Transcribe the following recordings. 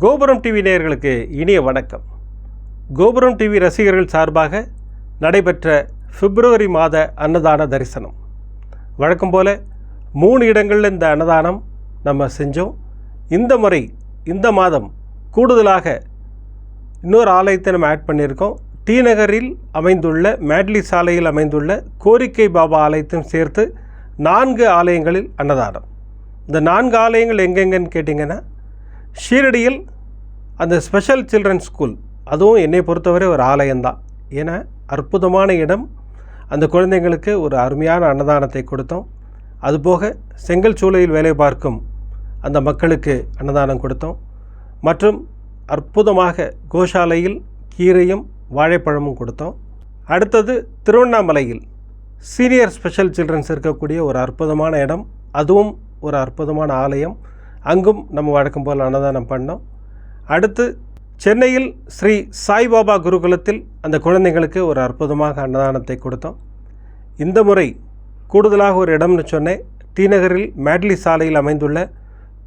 கோபுரம் டிவி நேயர்களுக்கு இனிய வணக்கம். கோபுரம் டிவி ரசிகர்கள் சார்பாக நடைபெற்ற பிப்ரவரி மாத அன்னதான தரிசனம். வழக்கம் போல் 3 இடங்களில் இந்த அன்னதானம் நம்ம செஞ்சோம். இந்த முறை இந்த மாதம் கூடுதலாக இன்னொரு ஆலயத்தை நம்ம ஆட் பண்ணியிருக்கோம். டி நகரில் அமைந்துள்ள மேட்லி சாலையில் அமைந்துள்ள கோரிக்கை பாபா ஆலயத்தையும் சேர்த்து 4 ஆலயங்களில் அன்னதானம். இந்த 4 ஆலயங்கள் எங்கெங்கன்னு கேட்டிங்கன்னா, ஷீரடியில் அந்த ஸ்பெஷல் சில்ட்ரன்ஸ் ஸ்கூல், அதுவும் என்னை பொறுத்தவரை ஒரு ஆலயம்தான். ஏன்னா அற்புதமான இடம். அந்த குழந்தைங்களுக்கு ஒரு அருமையான அன்னதானத்தை கொடுத்தோம். அதுபோக செங்கல் சூளையில் வேலை பார்க்கும் அந்த மக்களுக்கு அன்னதானம் கொடுத்தோம். மற்றும் அற்புதமாக கோஷாலையில் கீரையும் வாழைப்பழமும் கொடுத்தோம். அடுத்தது திருவண்ணாமலையில் சீனியர் ஸ்பெஷல் சில்ட்ரன்ஸ் இருக்கக்கூடிய ஒரு அற்புதமான இடம், அதுவும் ஒரு அற்புதமான ஆலயம். அங்கும் நம்ம வழக்கம் போல் அன்னதானம் பண்ணோம். அடுத்து சென்னையில் ஸ்ரீ சாய்பாபா குருகுலத்தில் அந்த குழந்தைங்களுக்கு ஒரு அற்புதமாக அன்னதானத்தை கொடுத்தோம். இந்த முறை கூடுதலாக ஒரு இடம்னு சொன்னேன். டி நகரில் மேட்லி சாலையில் அமைந்துள்ள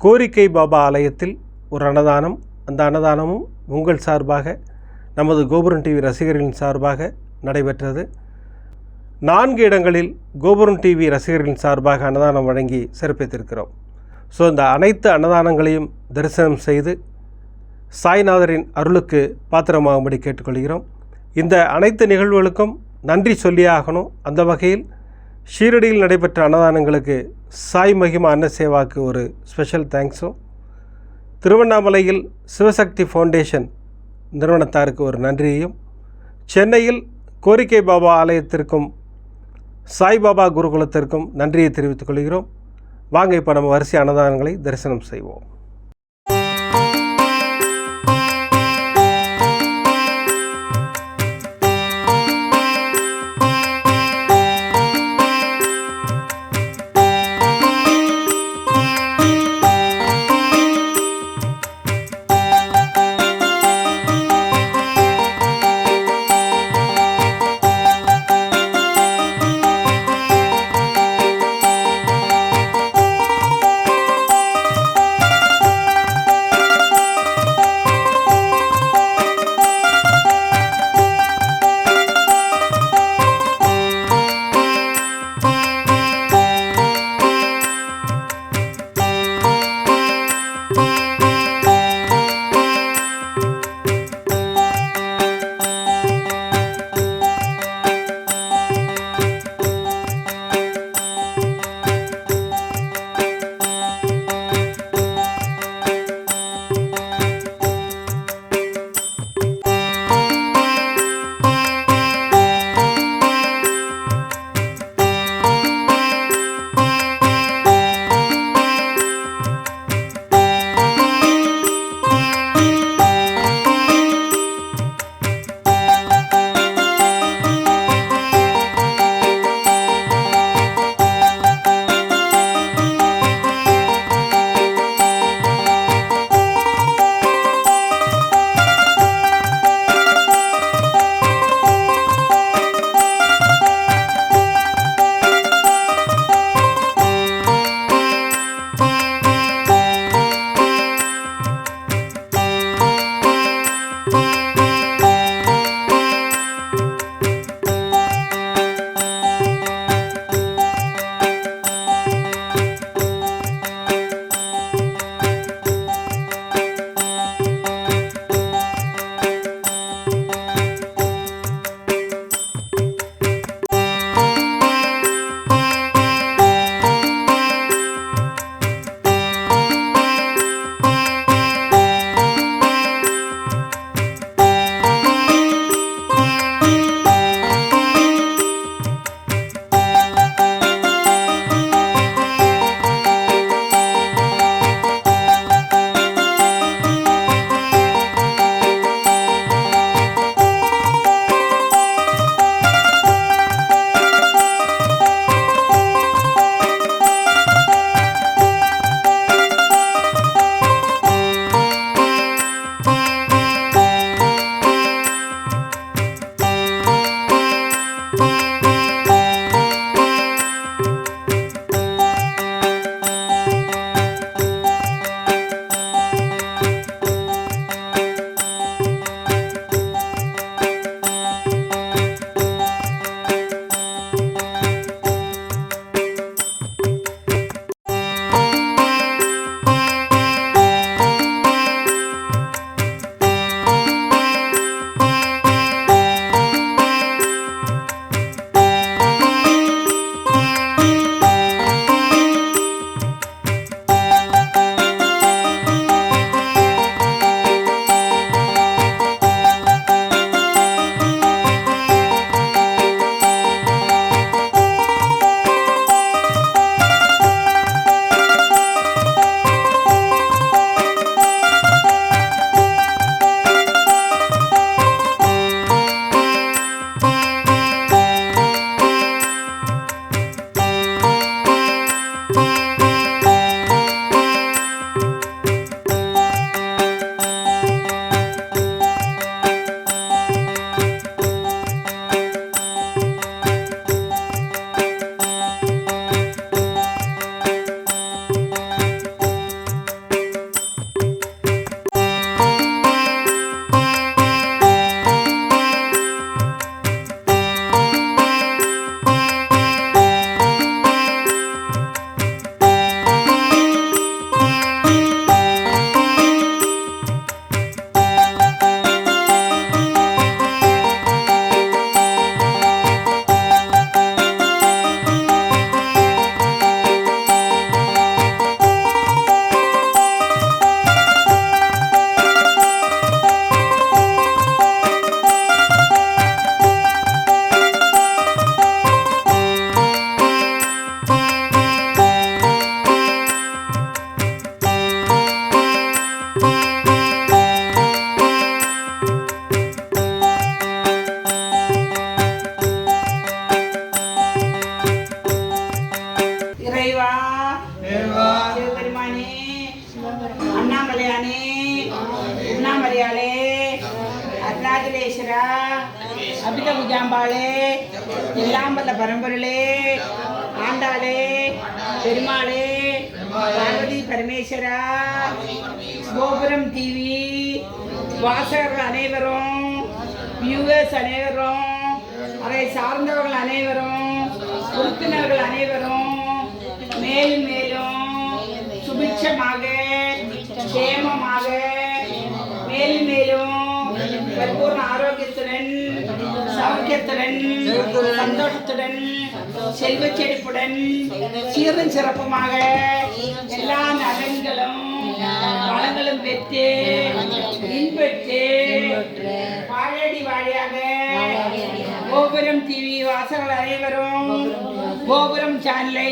கோரிக்கை பாபா ஆலயத்தில் ஒரு அன்னதானம். அந்த அன்னதானமும் உங்கள் சார்பாக, நமது கோபுரம் டிவி ரசிகர்களின் சார்பாக நடைபெற்றது. 4 இடங்களில் கோபுரம் டிவி ரசிகர்களின் சார்பாக அன்னதானம் வழங்கி சிறப்பித்திருக்கிறோம். ஸோ இந்த அனைத்து அன்னதானங்களையும் தரிசனம் செய்து சாய்நாதரின் அருளுக்கு பாத்திரமாகும்படி கேட்டுக்கொள்கிறோம். இந்த அனைத்து நிகழ்வுகளுக்கும் நன்றி சொல்லியே ஆகணும். அந்த வகையில் ஷீரடியில் நடைபெற்ற அன்னதானங்களுக்கு சாய் மகிமா அன்ன சேவாக்கு ஒரு ஸ்பெஷல் தேங்க்ஸும், திருவண்ணாமலையில் சிவசக்தி ஃபவுண்டேஷன் நிறுவனத்தாருக்கு ஒரு நன்றியையும், சென்னையில் கோரிக்கை பாபா ஆலயத்திற்கும் சாய்பாபா குருகுலத்திற்கும் நன்றியை தெரிவித்துக் கொள்கிறோம். வாங்க இப்போ நம்ம வரிசை அன்னதானங்களை தரிசனம் செய்வோம். அருணாச்சலேஸ்வரா, அபித குஜாம்பாளே, எல்லாம் வல்ல பரம்பொருளே, ஆண்டாளே, பெருமாளே, பார்வதி பரமேஸ்வரா, கோபுரம் டிவி வாசகர்கள் அனைவரும், வியூவர்ஸ் அனைவரும், அதை சார்ந்தவர்கள் அனைவரும், உறுப்பினர்கள் அனைவரும் மேலும் மேலும் சுபிட்சமாக சேமமாக மேலும் மேலும் பரிபூர்ண ஆரோக்கியத்துடன் சௌக்கியத்துடன் சந்தோஷத்துடன் செல்வ செழிப்புடன் சீரும் சிறப்புமாக எல்லா நலன்களும் வளங்களும் பெற்று இன்பெற்று வாழடி வாழியாக கோபுரம் டிவி வாசகர்கள் அனைவரும் கோபுரம் சேனலை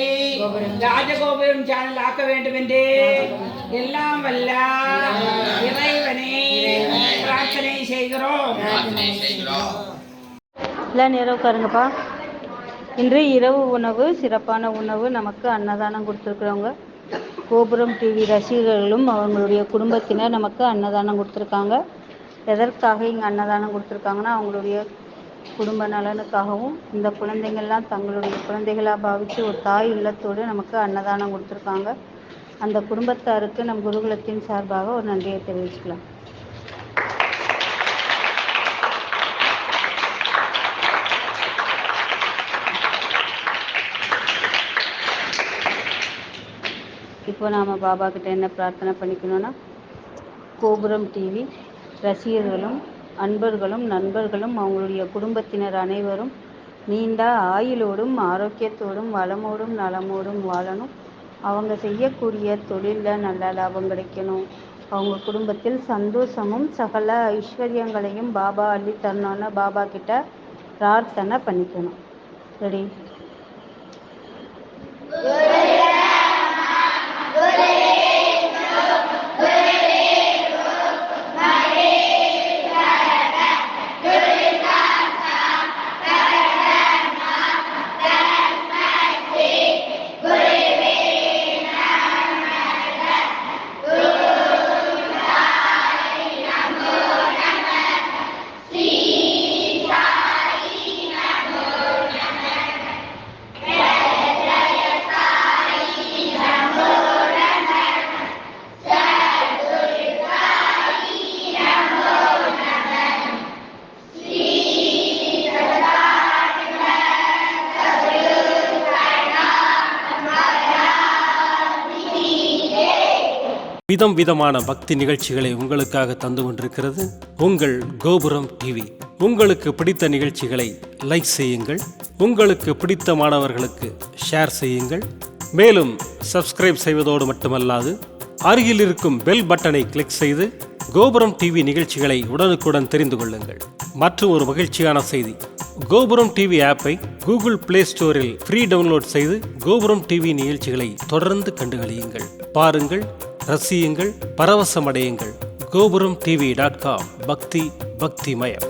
ராஜகோபுரம் சேனல் ஆக்க வேண்டும் என்று எல்லாம் வல்ல இறைவனை பிரார்த்தனை செய்கிறோம். எல்லாம் நேரம் உட்காருங்கப்பா. இன்று இரவு உணவு சிறப்பான உணவு நமக்கு அன்னதானம் கொடுத்துருக்குறவங்க கோபுரம் டிவி ரசிகர்களும் அவங்களுடைய குடும்பத்தினர் நமக்கு அன்னதானம் கொடுத்துருக்காங்க. எதற்காக இங்கே அன்னதானம் கொடுத்துருக்காங்கன்னா அவங்களுடைய குடும்ப நலனுக்காகவும் இந்த குழந்தைங்கள்லாம் தங்களுடைய குழந்தைகளாக பாவித்து ஒரு தாய் இல்லத்தோடு நமக்கு அன்னதானம் கொடுத்துருக்காங்க. அந்த குடும்பத்தாருக்கு நம் குருகுலத்தின் சார்பாக ஒரு நன்றியை தெரிவிச்சுக்கலாம். இப்போ நாம் பாபா கிட்ட என்ன பிரார்த்தனை பண்ணிக்கணும்னா, கோபுரம் டிவி ரசிகர்களும் அன்பர்களும் நண்பர்களும் அவங்களுடைய குடும்பத்தினர் அனைவரும் நீண்ட ஆயுளோடும் ஆரோக்கியத்தோடும் வளமோடும் நலமோடும் வாழணும். அவங்க செய்யக்கூடிய தொழிலில் நல்ல லாபம் கிடைக்கணும். அவங்க குடும்பத்தில் சந்தோஷமும் சகல ஐஸ்வர்யங்களையும் பாபா அள்ளி தரணும்னு பாபா கிட்ட பிரார்த்தனை பண்ணிக்கணும். ரெடி? விதம் விதமான பக்தி நிகழ்ச்சிகளை உங்களுக்காக தந்து கொண்டிருக்கிறது உங்கள் கோபுரம் டிவி. உங்களுக்கு பிடித்த நிகழ்ச்சிகளை லைக் செய்யுங்கள், உங்களுக்கு பிடித்த மாணவர்களுக்கு ஷேர் செய்யுங்கள். மேலும் சப்ஸ்கிரைப் செய்வதோடு மட்டுமல்லாது அருகில் இருக்கும் பெல் பட்டனை கிளிக் செய்து கோபுரம் டிவி நிகழ்ச்சிகளை உடனுக்குடன் தெரிந்து கொள்ளுங்கள். மற்றும் ஒரு மகிழ்ச்சியான செய்தி, கோபுரம் டிவி ஆப்பை கூகுள் பிளே ஸ்டோரில் ஃப்ரீ டவுன்லோட் செய்து கோபுரம் டிவி நிகழ்ச்சிகளை தொடர்ந்து கண்டுகளியுங்கள், பாருங்கள், ரசியுங்கள், பரவசமடையுங்கள். gopuramtv.com பக்தி பக்திமயம்.